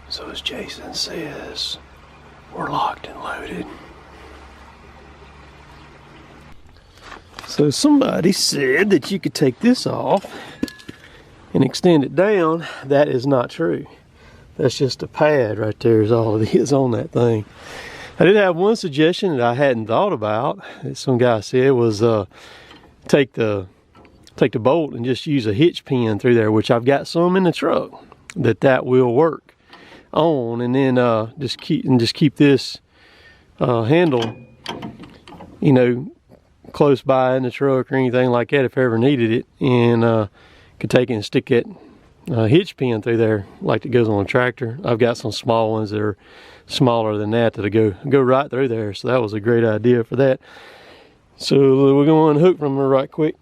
So as Jason says, we're locked and loaded. So somebody said that you could take this off and extend it down. That is not true. That's just a pad right there is all it is on that thing. I did have one suggestion that I hadn't thought about, that some guy said, was take the bolt and just use a hitch pin through there, which I've got some in the truck that will work on, and then just keep this handle, you know, close by in the truck or anything like that if I ever needed it, and could take it and stick that hitch pin through there like it goes on a tractor. I've got some small ones that are smaller than that that'll go right through there, so that was a great idea for that. So we're going to unhook from her right quick.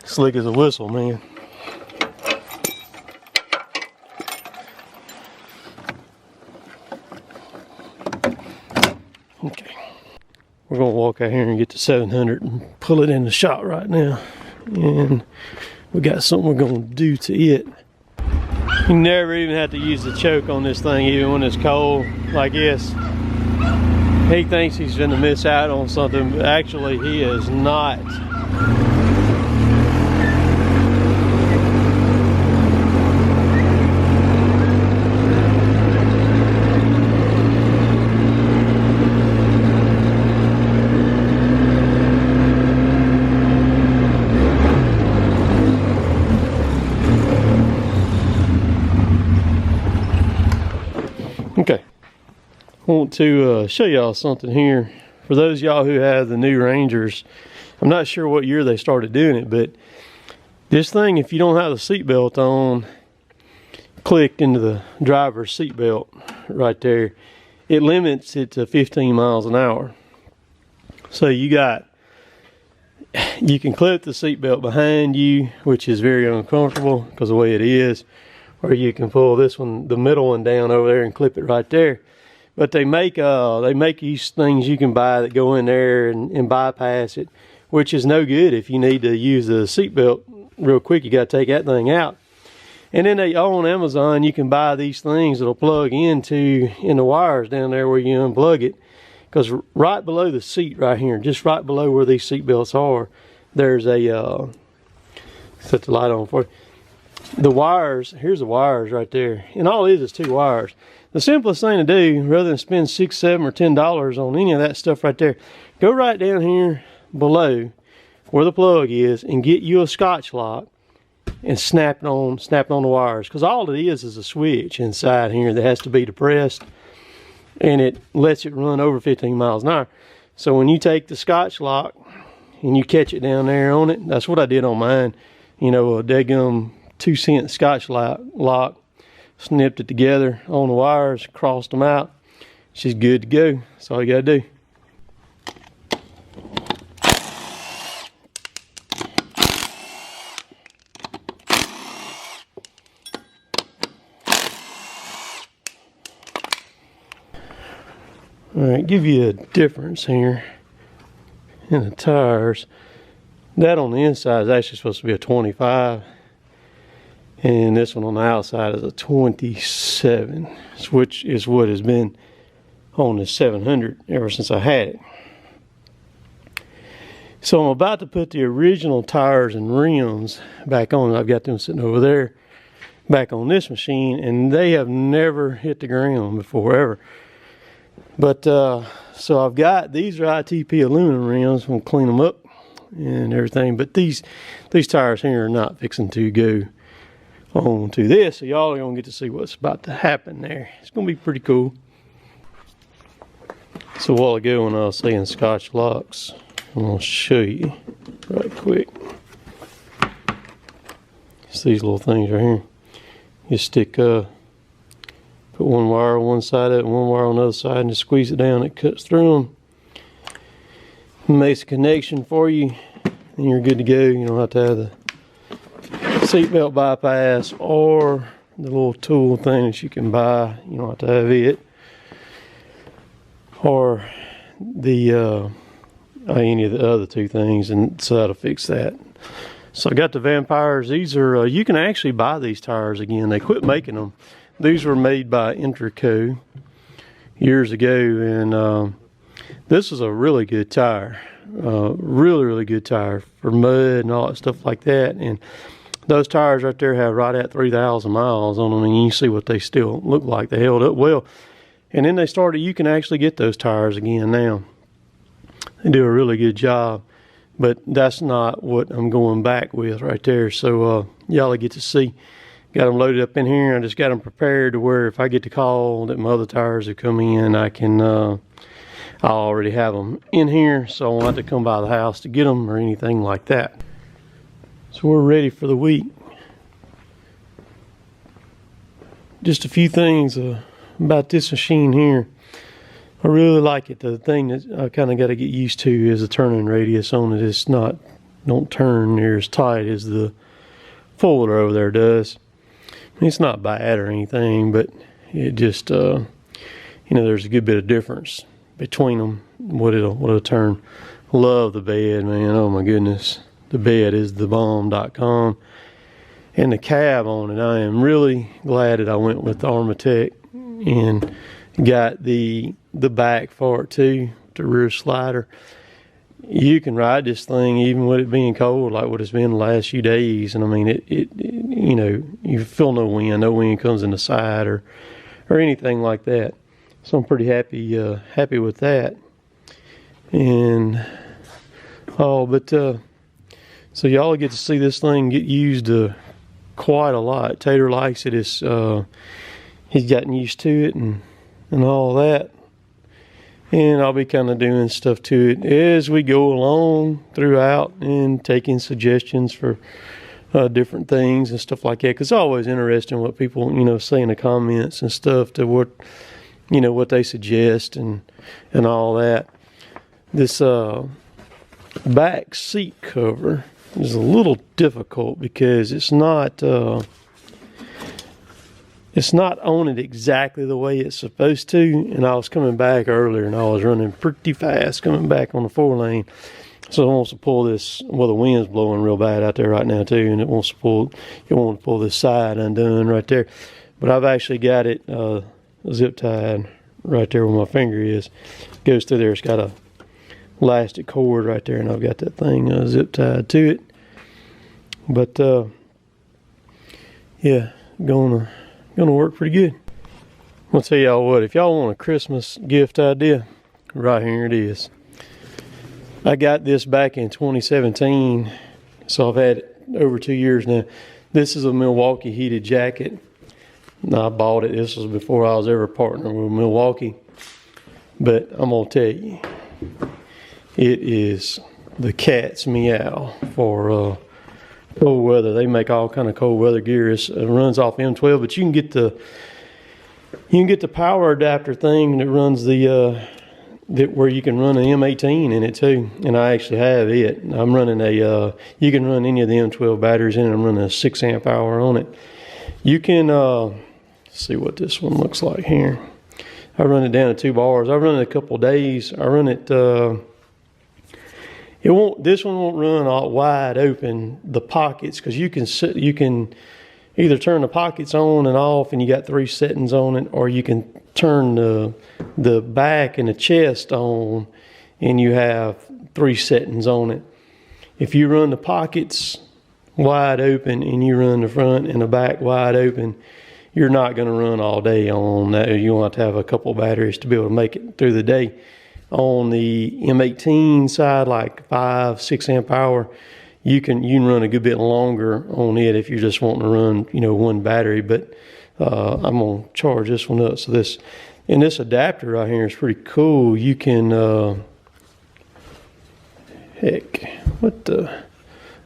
Slick as a whistle, man. Okay, we're gonna walk out here and get the 700 and pull it in the shop right now, and we got something we're gonna do to it. You never even have to use the choke on this thing, even when it's cold like this. He thinks he's gonna miss out on something, but actually he is not. Okay, I want to show y'all something here. For those y'all who have the new Rangers, I'm not sure what year they started doing it, but this thing, if you don't have the seatbelt on, clicked into the driver's seatbelt right there, it limits it to 15 miles an hour. So you can clip the seatbelt behind you, which is very uncomfortable because of the way it is. Or you can pull this one, the middle one, down over there and clip it right there. But they make these things you can buy that go in there and bypass it, which is no good if you need to use the seatbelt real quick. You got to take that thing out. And then on Amazon you can buy these things that'll plug in the wires down there where you unplug it. Because right below the seat right here, just right below where these seat belts are, there's a set the light on for you. The wires, here's the wires right there, and all it is 2 wires. The simplest thing to do, rather than spend $6, $7, or $10 on any of that stuff right there, go right down here below where the plug is and get you a Scotch lock and snap it on the wires, because all it is a switch inside here that has to be depressed, and it lets it run over 15 miles an hour. So when you take the Scotch lock and you catch it down there on it, that's what I did on mine. You know, a daggum 2-cent Scotch lock, snipped it together on the wires, crossed them out. She's good to go. That's all you gotta do. All right, give you a difference here in the tires. That on the inside is actually supposed to be a 25. And this one on the outside is a 27, which is what has been on the 700 ever since I had it. So I'm about to put the original tires and rims back on. I've got them sitting over there back on this machine, and they have never hit the ground before, ever. But so I've got, these are ITP aluminum rims. I'm going to clean them up and everything, but these tires here are not fixing to go on to this, so y'all are gonna get to see what's about to happen there. It's gonna be pretty cool. So a while ago when I was saying Scotch locks, I'm gonna show you right quick. It's these little things right here. You stick put one wire on one side of it and one wire on the other side, and just squeeze it down. It cuts through them, makes a connection for you, and you're good to go. You don't have to have the seatbelt bypass or the little tool thing that you can buy. You don't have to have it, or the any of the other two things, and so that'll fix that. So I got the Vampires. These are you can actually buy these tires again. They quit making them. These were made by Intraco years ago, and this is a really good tire. Really good tire for mud and all that stuff like that. And those tires right there have right at 3,000 miles on them, and you can see what they still look like. They held up well. And then they started, you can actually get those tires again now. They do a really good job, but that's not what I'm going back with right there. So y'all get to see. Got them loaded up in here. I just got them prepared to where if I get the call that my other tires have come in, I can I already have them in here, so I won't have to come by the house to get them or anything like that. So we're ready for the week. Just a few things about this machine here. I really like it. The thing that I kind of got to get used to is the turning radius on it. It's not, don't turn near as tight as the four-wheeler over there does. I mean, it's not bad or anything, but it just, you know, there's a good bit of difference between them, what it'll turn. Love the bed, man. Oh my goodness. The bed is thebomb.com. And the cab on it, I am really glad that I went with the Armatech and got the back for it too, the rear slider. You can ride this thing even with it being cold, like what it's been the last few days. And I mean, it you know, you feel no wind comes in the side or anything like that. So I'm pretty happy with that. And so y'all get to see this thing get used quite a lot. Tater likes it. It's he's gotten used to it and all that. And I'll be kind of doing stuff to it as we go along throughout and taking suggestions for different things and stuff like that. Because it's always interesting what people, you know, say in the comments and stuff to what, you know, what they suggest and all that. This back seat cover is a little difficult because it's not on it exactly the way it's supposed to. And I was coming back earlier and I was running pretty fast coming back on the 4-lane. So it wants to pull this, well, the wind's blowing real bad out there right now too, and it wants to pull this side undone right there. But I've actually got it zip tied right there where my finger is. Goes through there. It's got a elastic cord right there, and I've got that thing zip tied to it. But yeah, gonna work pretty good. I'm gonna tell y'all what, if y'all want a Christmas gift idea, right here it is. I got this back in 2017, so I've had it over 2 years now. This is a Milwaukee heated jacket. I bought it. This was before I was ever partnered with Milwaukee. But I'm going to tell you, it is the cat's meow for cold weather. They make all kind of cold weather gear. It runs off M12, but you can get the power adapter thing that runs where you can run an M18 in it too. And I actually have it. I'm running you can run any of the M12 batteries in it. I'm running a 6 amp hour on it. You can see what this one looks like here. I run it down to 2 bars. I run it a couple days. I run it. This one won't run all wide open. The pockets, because you can either turn the pockets on and off, and you got 3 settings on it, or you can turn the back and the chest on, and you have 3 settings on it. If you run the pockets wide open and you run the front and the back wide open, you're not going to run all day on that. You want to have a couple batteries to be able to make it through the day. On the M18 side, like 5-6 amp hour, you can run a good bit longer on it if you're just wanting to run, you know, 1 battery. But I'm gonna charge this one up. So this adapter right here is pretty cool. You can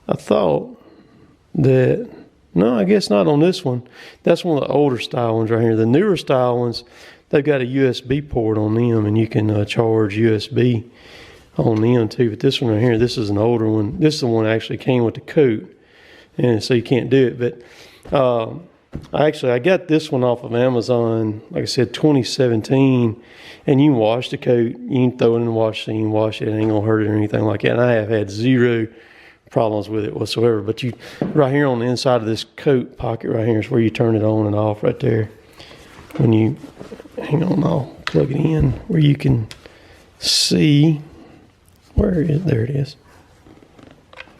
I thought that, no, I guess not on this one. That's one of the older style ones right here. The newer style ones, they've got a USB port on them, and you can charge USB on them too. But this one right here, this is an older one. This is the one that actually came with the coat, and so you can't do it. But I got this one off of Amazon, like I said, 2017, and you can wash the coat, you can throw it in the wash machine, you can wash it, it ain't gonna hurt it or anything like that. And I have had zero problems with it whatsoever. But you, right here on the inside of this coat pocket right here is where you turn it on and off right there. When you, hang on, I'll plug it in where you can see, where is, there it is.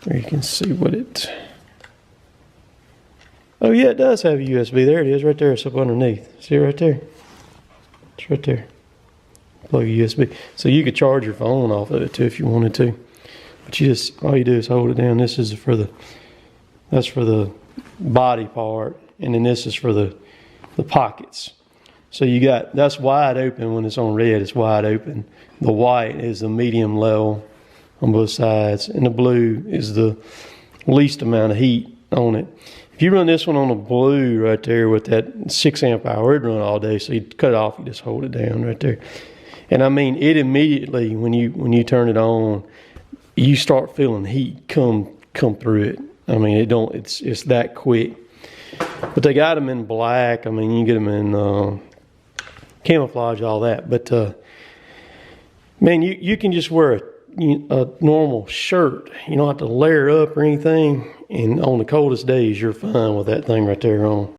Where you can see what it, oh yeah, it does have a USB. There it is, right there. It's up underneath. See it right there? It's right there. Plug a USB. So you could charge your phone off of it too if you wanted to. But you just, all you do is hold it down. This is for the, that's for the body part. And then this is for the pockets. So you got, that's wide open when it's on red, it's wide open. The white is the medium level on both sides. And the blue is the least amount of heat on it. If you run this one on a blue right there with that 6 amp hour, it'd run all day. So you cut it off, you just hold it down right there. And I mean, it immediately, when you turn it on, you start feeling heat come through it. I mean, it's that quick. But they got them in black. I mean, you can get them in camouflage, all that. But man, you can just wear a normal shirt. You don't have to layer up or anything. And on the coldest days, you're fine with that thing right there on.